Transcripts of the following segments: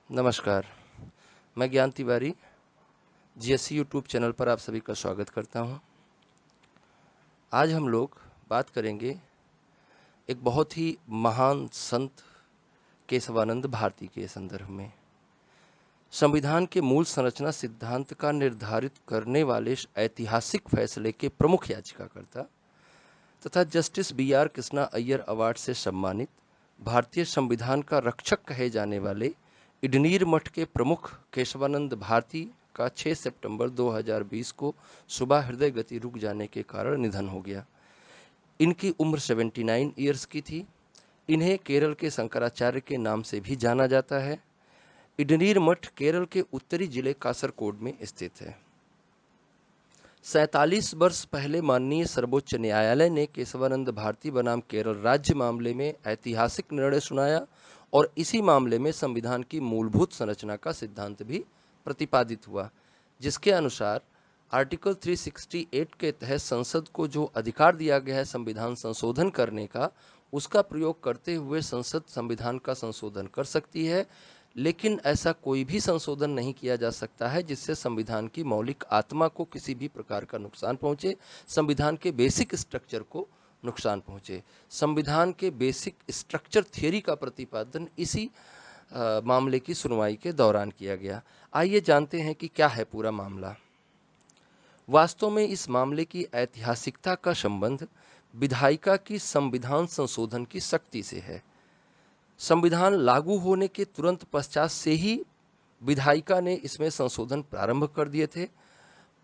नमस्कार, मैं ज्ञान तिवारी जीएससी यूट्यूब चैनल पर आप सभी का स्वागत करता हूं। आज हम लोग बात करेंगे एक बहुत ही महान संत केशवानंद भारती के संदर्भ में। संविधान के मूल संरचना सिद्धांत का निर्धारित करने वाले ऐतिहासिक फैसले के प्रमुख याचिकाकर्ता तथा justice B R. Krishna Iyer award से सम्मानित भारतीय संविधान का रक्षक कहे जाने वाले इडनीर मठ के प्रमुख केशवानंद भारती का 6 सितंबर 2020 को सुबह हृदय गति रुक जाने के कारण निधन हो गया। इनकी उम्र 79 ईयर्स की थी। इन्हें केरल के शंकराचार्य के नाम से भी जाना जाता है। इडनीर मठ केरल के उत्तरी जिले कासरकोड में स्थित है। 47 वर्ष पहले माननीय सर्वोच्च न्यायालय ने केशवानंद भारती बनाम केरल राज्य मामले में ऐतिहासिक निर्णय सुनाया और इसी मामले में संविधान की मूलभूत संरचना का सिद्धांत भी प्रतिपादित हुआ, जिसके अनुसार आर्टिकल 368 के तहत संसद को जो अधिकार दिया गया है संविधान संशोधन करने का, उसका प्रयोग करते हुए संसद संविधान का संशोधन कर सकती है, लेकिन ऐसा कोई भी संशोधन नहीं किया जा सकता है जिससे संविधान की मौलिक आत्मा को किसी भी प्रकार का नुकसान पहुंचे, संविधान के बेसिक स्ट्रक्चर को नुकसान पहुंचे। संविधान के बेसिक स्ट्रक्चर थियरी का प्रतिपादन इसी मामले की सुनवाई के दौरान किया गया। आइए जानते हैं कि क्या है पूरा मामला। वास्तव में इस मामले की ऐतिहासिकता का संबंध विधायिका की संविधान संशोधन की शक्ति से है। संविधान लागू होने के तुरंत पश्चात से ही विधायिका ने इसमें संशोधन प्रारंभ कर दिए थे,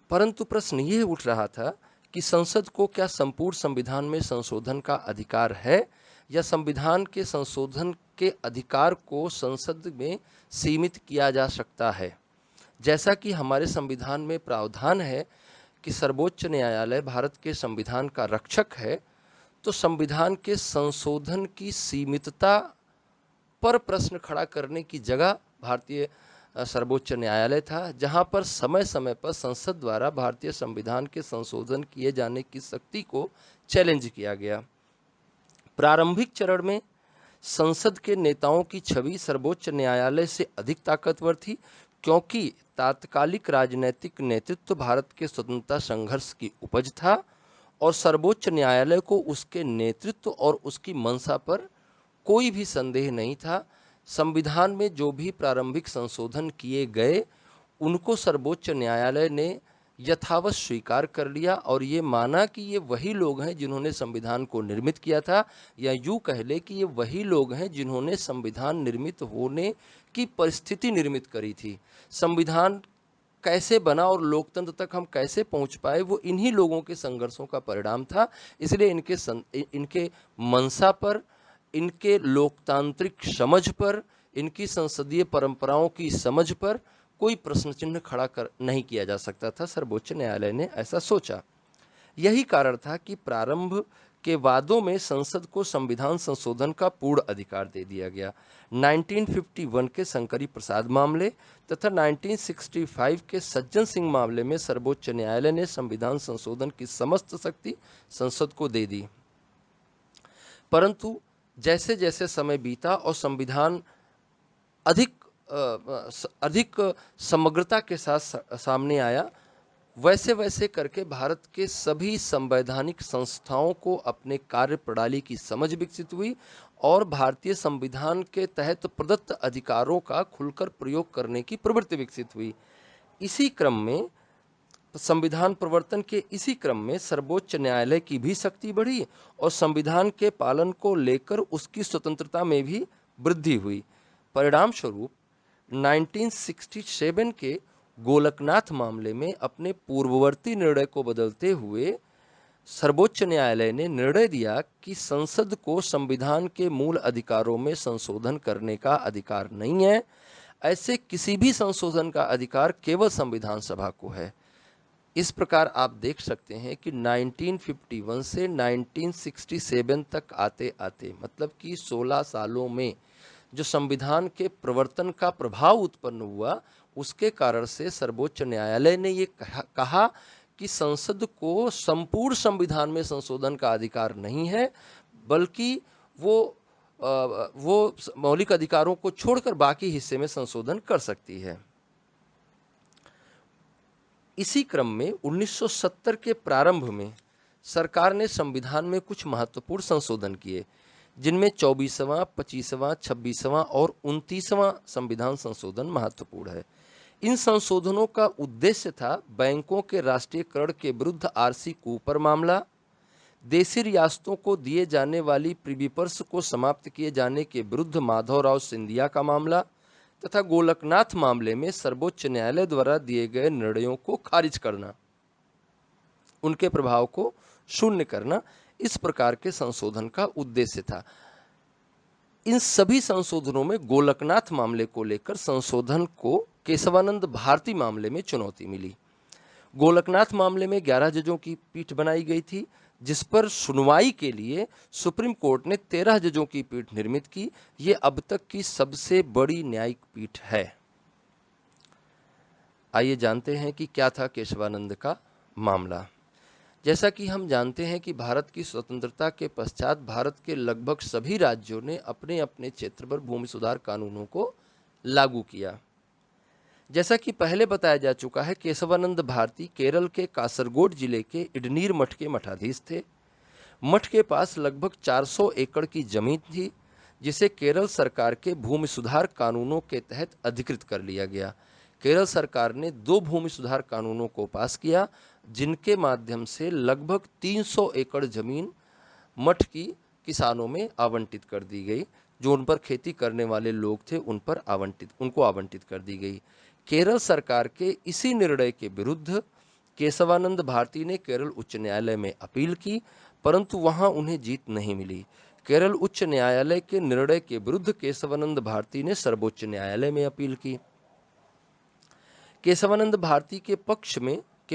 परंतु प्रश्न ये उठ रहा था कि संसद को क्या संपूर्ण संविधान में संशोधन का अधिकार है या संविधान के संशोधन के अधिकार को संसद में सीमित किया जा सकता है। जैसा कि हमारे संविधान में प्रावधान है कि सर्वोच्च न्यायालय भारत के संविधान का रक्षक है, तो संविधान के संशोधन की सीमितता पर प्रश्न खड़ा करने की जगह भारतीय सर्वोच्च न्यायालय था, जहां पर समय समय पर संसद द्वारा भारतीय संविधान के संशोधन किए जाने की शक्ति को चैलेंज किया गया। प्रारंभिक चरण में संसद के नेताओं की छवि सर्वोच्च न्यायालय से अधिक ताकतवर थी, क्योंकि तात्कालिक राजनीतिक नेतृत्व भारत के स्वतंत्रता संघर्ष की उपज था और सर्वोच्च न्यायालय को उसके नेतृत्व और उसकी मंशा पर कोई भी संदेह नहीं था। संविधान में जो भी प्रारंभिक संशोधन किए गए उनको सर्वोच्च न्यायालय ने यथावत स्वीकार कर लिया और ये माना कि ये वही लोग हैं जिन्होंने संविधान को निर्मित किया था, या यूँ कह ले कि ये वही लोग हैं जिन्होंने संविधान निर्मित होने की परिस्थिति निर्मित करी थी। संविधान कैसे बना और लोकतंत्र तक हम कैसे पहुंच पाए, वो इन्हीं लोगों के संघर्षों का परिणाम था। इसलिए इनके मंशा पर, इनके लोकतांत्रिक समझ पर, इनकी संसदीय परंपराओं की समझ पर कोई प्रश्न चिन्ह खड़ा कर नहीं किया जा सकता था। सर्वोच्च न्यायालय ने ऐसा सोचा। यही कारण था कि प्रारंभ के वादों में संसद को संविधान संशोधन का पूर्ण अधिकार दे दिया गया। 1951 के शंकरी प्रसाद मामले तथा 1965 के सज्जन सिंह मामले में सर्वोच्च न्यायालय ने संविधान संशोधन की समस्त शक्ति संसद को दे दी। परंतु जैसे जैसे समय बीता और संविधान अधिक समग्रता के साथ सामने आया, वैसे वैसे करके भारत के सभी संवैधानिक संस्थाओं को अपने कार्य प्रणाली की समझ विकसित हुई और भारतीय संविधान के तहत प्रदत्त अधिकारों का खुलकर प्रयोग करने की प्रवृत्ति विकसित हुई। इसी क्रम में संविधान प्रवर्तन के इसी क्रम में सर्वोच्च न्यायालय की भी शक्ति बढ़ी और संविधान के पालन को लेकर उसकी स्वतंत्रता में भी वृद्धि हुई। परिणाम स्वरूप 1967 के गोलकनाथ मामले में अपने पूर्ववर्ती निर्णय को बदलते हुए सर्वोच्च न्यायालय ने निर्णय दिया कि संसद को संविधान के मूल अधिकारों में संशोधन करने का अधिकार नहीं है। ऐसे किसी भी संशोधन का अधिकार केवल संविधान सभा को है। इस प्रकार आप देख सकते हैं कि 1951 से 1967 तक आते आते, मतलब कि 16 सालों में जो संविधान के प्रवर्तन का प्रभाव उत्पन्न हुआ, उसके कारण से सर्वोच्च न्यायालय ने ये कहा कि संसद को संपूर्ण संविधान में संशोधन का अधिकार नहीं है, बल्कि वो वो मौलिक अधिकारों को छोड़कर बाकी हिस्से में संशोधन कर सकती है। इसी क्रम में 1970 के प्रारंभ में सरकार ने संविधान में कुछ महत्वपूर्ण संशोधन किए, जिनमें 24वां, 25वां, 26वां और 29वां संविधान संशोधन महत्वपूर्ण है। इन संशोधनों का उद्देश्य था बैंकों के राष्ट्रीयकरण के विरुद्ध आरसी कूपर मामला, देशी रियासतों को दिए जाने वाली प्रीविपर्स को समाप्त किए जाने के विरुद्ध माधवराव सिंधिया का मामला तथा गोलकनाथ मामले में सर्वोच्च न्यायालय द्वारा दिए गए निर्णयों को खारिज करना, उनके प्रभाव को शून्य करना, इस प्रकार के संशोधन का उद्देश्य था। इन सभी संशोधनों में गोलकनाथ मामले को लेकर संशोधन को केशवानंद भारती मामले में चुनौती मिली। गोलकनाथ मामले में 11 जजों की पीठ बनाई गई थी, जिस पर सुनवाई के लिए सुप्रीम कोर्ट ने 13 जजों की पीठ निर्मित की। ये अब तक की सबसे बड़ी न्यायिक पीठ है। आइए जानते हैं कि क्या था केशवानंद का मामला। जैसा कि हम जानते हैं कि भारत की स्वतंत्रता के पश्चात भारत के लगभग सभी राज्यों ने अपने अपने क्षेत्र पर भूमि सुधार कानूनों को लागू किया। जैसा कि पहले बताया जा चुका है, केशवानंद भारती केरल के कासरगोड जिले के इडनीर मठ के मठाधीश थे। मठ के पास लगभग 400 एकड़ की जमीन थी, जिसे केरल सरकार के भूमि सुधार कानूनों के तहत अधिकृत कर लिया गया। केरल सरकार ने 2 भूमि सुधार कानूनों को पास किया, जिनके माध्यम से लगभग 300 एकड़ जमीन मठ की किसानों में आवंटित कर दी गई। जो उन पर खेती करने वाले लोग थे उनको आवंटित कर दी गई। केरल सरकार के इसी निर्णय के विरुद्ध केशवानंद भारती ने केरल उच्च न्यायालय में अपील की, परंतु वहां उन्हें जीत नहीं मिली। केरल उच्च न्यायालय के निर्णय के विरुद्ध केशवानंद भारती ने सर्वोच्च न्यायालय में अपील की। केशवानंद भारती के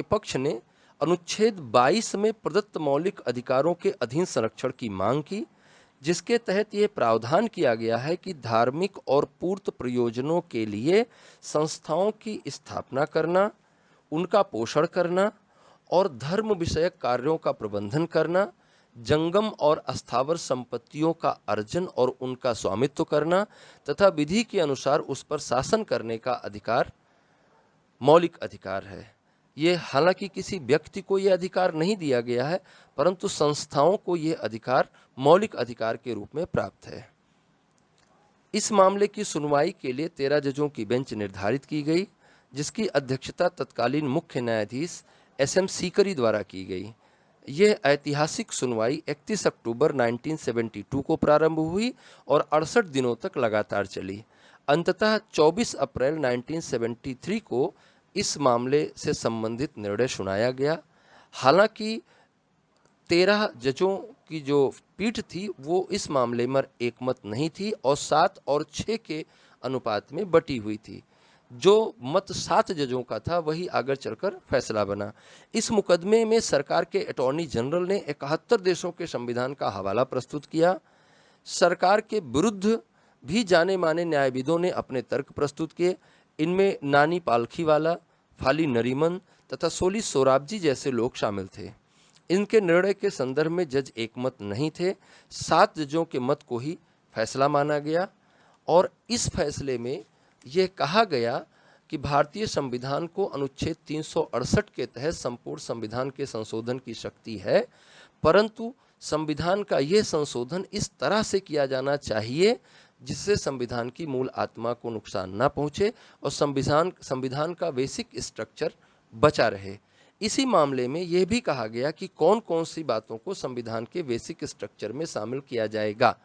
पक्ष ने अनुच्छेद 22 में प्रदत्त मौलिक अधिकारों के अधीन संरक्षण की मांग की, जिसके तहत यह प्रावधान किया गया है कि धार्मिक और पूर्त प्रयोजनों के लिए संस्थाओं की स्थापना करना, उनका पोषण करना और धर्म विषयक कार्यों का प्रबंधन करना, जंगम और अस्थावर संपत्तियों का अर्जन और उनका स्वामित्व करना तथा विधि के अनुसार उस पर शासन करने का अधिकार मौलिक अधिकार है। ये हालांकि किसी व्यक्ति को यह अधिकार नहीं दिया गया है, परंतु संस्थाओं को यह अधिकार मौलिक अधिकार के रूप में प्राप्त है। इस मामले की सुनवाई के लिए 13 जजों की बेंच निर्धारित की गई, जिसकी अध्यक्षता तत्कालीन मुख्य न्यायाधीश SM सीकरी द्वारा की गई। यह ऐतिहासिक सुनवाई 31 अक्टूबर 1972 को प्रारंभ हुई और 68 दिनों तक लगातार चली। अंततः 24 अप्रैल 1973 को इस मामले से संबंधित निर्णय सुनाया गया। हालांकि 13 जजों की जो पीठ थी वो इस मामले में एकमत नहीं थी और 7 और 6 के अनुपात में बटी हुई थी। जो मत 7 जजों का था वही आगे चलकर फैसला बना। इस मुकदमे में सरकार के अटॉर्नी जनरल ने 71 देशों के संविधान का हवाला प्रस्तुत किया। सरकार के विरुद्ध भी जाने माने न्यायविदों ने अपने तर्क प्रस्तुत किए। इनमें नानी पालखीवाला, फाली नरीमन तथा सोली सोराबजी जैसे लोग शामिल थे। इनके निर्णय के संदर्भ में जज एकमत नहीं थे। 7 जजों के मत को ही फैसला माना गया और इस फैसले में यह कहा गया कि भारतीय संविधान को अनुच्छेद 368 के तहत संपूर्ण संविधान के संशोधन की शक्ति है, परंतु संविधान का यह संशोधन इस तरह से किया जाना चाहिए जिससे संविधान की मूल आत्मा को नुकसान ना पहुंचे और संविधान का बेसिक स्ट्रक्चर बचा रहे। इसी मामले में यह भी कहा गया कि कौन कौन सी बातों को संविधान के बेसिक स्ट्रक्चर में शामिल किया जाएगा।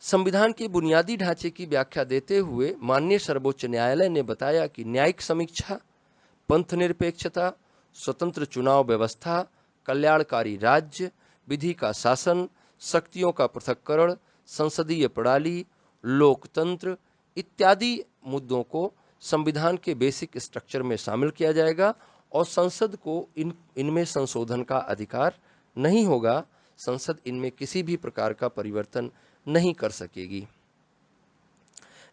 संविधान के बुनियादी ढांचे की व्याख्या देते हुए माननीय सर्वोच्च न्यायालय ने बताया कि न्यायिक समीक्षा, पंथ निरपेक्षता, स्वतंत्र चुनाव व्यवस्था, कल्याणकारी राज्य, विधि का शासन, शक्तियों का पृथक्करण, संसदीय प्रणाली, लोकतंत्र इत्यादि मुद्दों को संविधान के बेसिक स्ट्रक्चर में शामिल किया जाएगा और संसद को इनमें संशोधन का अधिकार नहीं होगा। संसद इनमें किसी भी प्रकार का परिवर्तन नहीं कर सकेगी।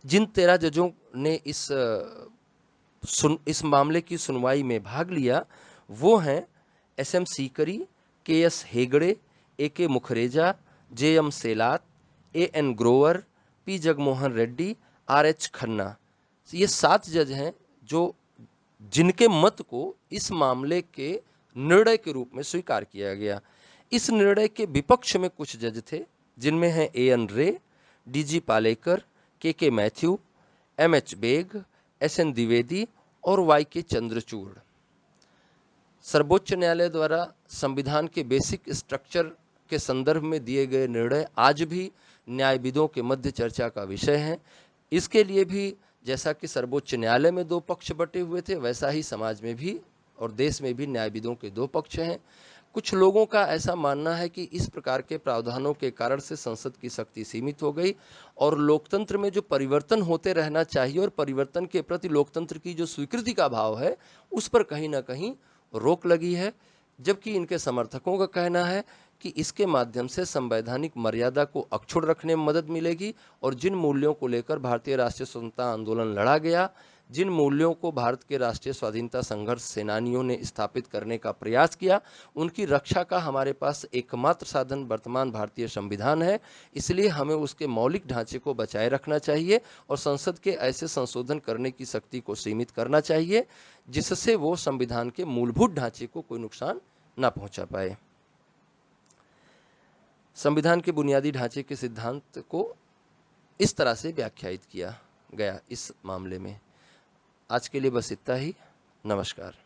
जिन 13 जजों ने इस मामले की सुनवाई में भाग लिया वो हैं SM Sikri, KS Hegde, AK मुखरेजा, JM सेलात, A.N. Grover, P. Jagmohan Reddy, R.H. Khanna, ये 7 जज हैं जिनके मत को इस मामले के निर्णय के रूप में स्वीकार किया गया। इस निर्णय के विपक्ष में कुछ जज थे, जिनमें हैं A.N. रे, D.G. Palekar, K.K. Matthew, M.H. Bag, S.N. Dwivedi और Y.K. चंद्रचूड़। सर्वोच्च न्यायालय द्वारा संविधान के बेसिक स्ट्रक्चर के संदर्भ में दिए गए निर्णय आज भी न्यायविदों के मध्य चर्चा का विषय हैं। इसके लिए भी जैसा कि सर्वोच्च न्यायालय में 2 पक्ष बटे हुए थे, वैसा ही समाज में भी और देश में भी न्यायविदों के 2 पक्ष हैं। कुछ लोगों का ऐसा मानना है कि इस प्रकार के प्रावधानों के कारण से संसद की शक्ति सीमित हो गई और लोकतंत्र में जो परिवर्तन होते रहना चाहिए और परिवर्तन के प्रति लोकतंत्र की जो स्वीकृति का भाव है, उस पर कहीं ना कहीं रोक लगी है। जबकि इनके समर्थकों का कहना है कि इसके माध्यम से संवैधानिक मर्यादा को अक्षुण्ण रखने में मदद मिलेगी और जिन मूल्यों को लेकर भारतीय राष्ट्रीय स्वतंत्रता आंदोलन लड़ा गया, जिन मूल्यों को भारत के राष्ट्रीय स्वाधीनता संघर्ष सेनानियों ने स्थापित करने का प्रयास किया, उनकी रक्षा का हमारे पास एकमात्र साधन वर्तमान भारतीय संविधान है। इसलिए हमें उसके मौलिक ढांचे को बचाए रखना चाहिए और संसद के ऐसे संशोधन करने की शक्ति को सीमित करना चाहिए जिससे वो संविधान के मूलभूत ढांचे को कोई नुकसान न पहुंचा पाए। संविधान के बुनियादी ढांचे के सिद्धांत को इस तरह से व्याख्यायित किया गया इस मामले में। आज के लिए बस इतना ही। नमस्कार।